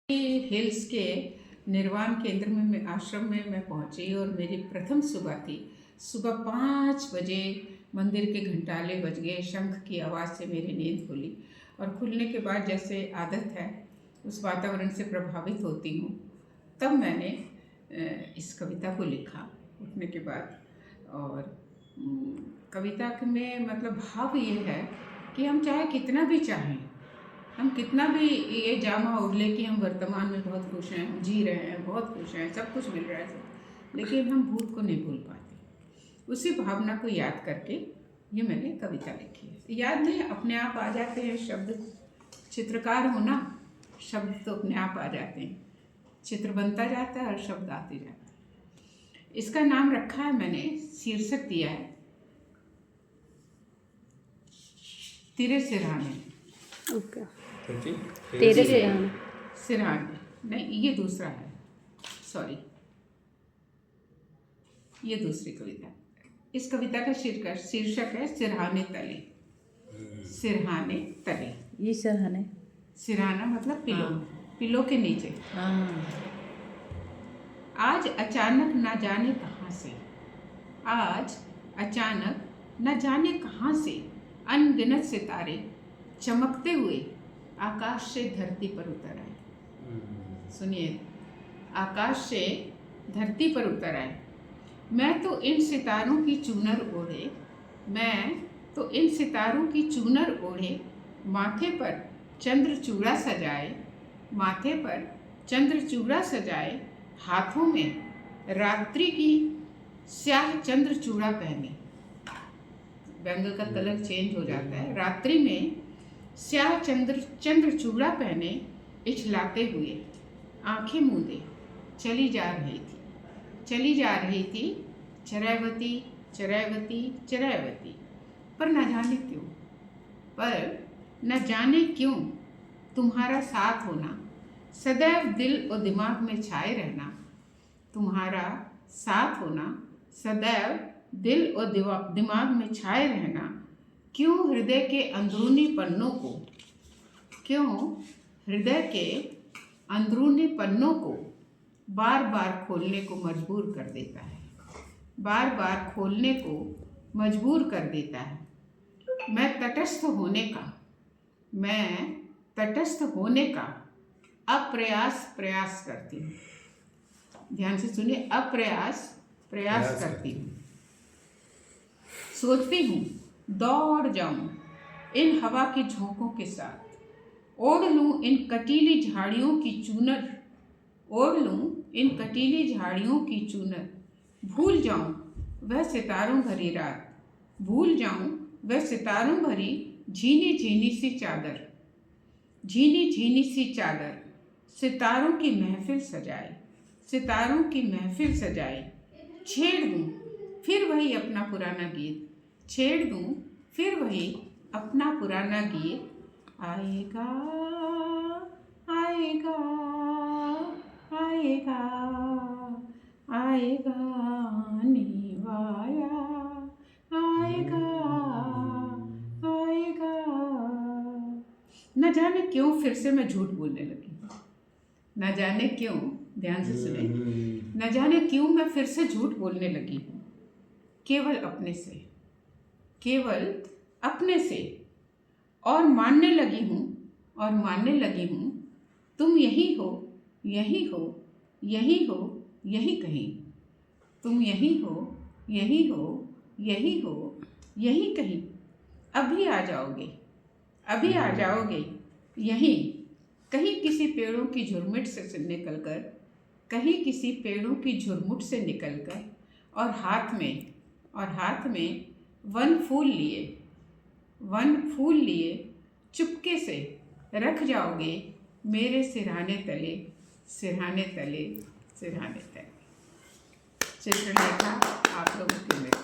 Hills के निर्वाण केंद्र में मैं आश्रम में मैं पहुंची और मेरी प्रथम सुबह थी। सुबह 5 बजे मंदिर के घंटाले बज गए, शंख की आवाज़ से मेरी नींद खुली और खुलने के बाद जैसे आदत है उस वातावरण से प्रभावित होती हूँ, तब मैंने इस कविता को लिखा उठने के बाद। और कविता में मतलब भाव ये है कि हम चाहे कितना भी चाहें, हम कितना भी ये जामा ओढ़ ले कि हम वर्तमान में बहुत खुश हैं, हम जी रहे हैं, बहुत खुश हैं, सब कुछ मिल रहा है सब, लेकिन हम भूत को नहीं भूल पाते। उसी भावना को याद करके ये मैंने कविता लिखी है। याद नहीं, अपने आप आ जाते हैं शब्द। चित्रकार हो ना, शब्द तो अपने आप आ जाते हैं, चित्र बनता जाता है और शब्द आते जाते हैं। इसका नाम रखा है मैंने, शीर्षक दिया है तेरे सिरहाने। ओके, तेरे सिरहाने नहीं, ये दूसरा है, सॉरी, ये दूसरी कविता। इस कविता का शीर्षक है सिरहाने तले। सिरहाने तले, ये सिरहाने, सिरहाना मतलब पिलो, पिलो के नीचे। आज अचानक ना जाने कहाँ से, आज अचानक न जाने कहाँ से अनगिनत सितारे चमकते हुए आकाश से धरती पर उतर आए। सुनिए, आकाश से धरती पर उतर आए। मैं तो इन सितारों की चूनर ओढ़े, मैं तो इन सितारों की चूनर ओढ़े, माथे पर चंद्र चूड़ा सजाए, माथे पर चंद्र चूड़ा सजाए, हाथों में रात्रि की स्याह चंद्र चूड़ा पहने। बैंगल का कलर चेंज हो जाता है। रात्रि में स्याह चंद्र चूड़ा पहने, इछलाते हुए आंखें मूंदे चली जा रही थी, चली जा रही थी चरैवती चरैवती चरैवती। पर न जाने क्यों, पर न जाने क्यों तुम्हारा साथ होना सदैव दिल और दिमाग में छाए रहना, तुम्हारा साथ होना सदैव दिल और दिमाग में छाए रहना, क्यों हृदय के अंदरूनी पन्नों को, क्यों हृदय के अंदरूनी पन्नों को बार बार खोलने को मजबूर कर देता है, बार बार खोलने को मजबूर कर देता है। मैं तटस्थ होने का, मैं तटस्थ होने का अप्रयास प्रयास करती हूँ। ध्यान से सुनिए, अप्रयास प्रयास करती हूँ। सोचती हूँ दौड़ जाऊं इन हवा के झोंकों के साथ, ओढ़ लूं इन कटीली झाड़ियों की चूनर, ओढ़ लूं इन कटीली झाड़ियों की चूनर, भूल जाऊं वह सितारों भरी रात, भूल जाऊं वह सितारों भरी झीनी झीनी सी चादर, झीनी झीनी सी चादर, सितारों की महफिल सजाए, सितारों की महफिल सजाए, छेड़ दूं फिर वही अपना पुराना गीत, छेड़ दूं फिर वही अपना पुराना गीत, आएगा आएगा आएगा आएगा निवाया, आएगा आएगा। न जाने क्यों फिर से मैं झूठ बोलने लगी, न जाने क्यों, ध्यान से सुने, न जाने क्यों मैं फिर से झूठ बोलने लगी हूँ, केवल अपने से, केवल अपने से, और मानने लगी हूँ, और मानने लगी हूँ तुम यही हो, यही हो, यही हो, यही कहीं, तुम यही हो, यही हो, यही हो, यही कहीं। अभी आ जाओगे, अभी आ जाओगे यहीं, कहीं किसी पेड़ों की झुरमुट से निकलकर, कहीं किसी पेड़ों की झुरमुट से निकलकर, और हाथ में वन फूल लिए, वन फूल लिए चुपके से रख जाओगे मेरे सिरहाने तले, सिरहाने तले, सिरहाने तले। चित्र लिखा आप लोगों के लिए।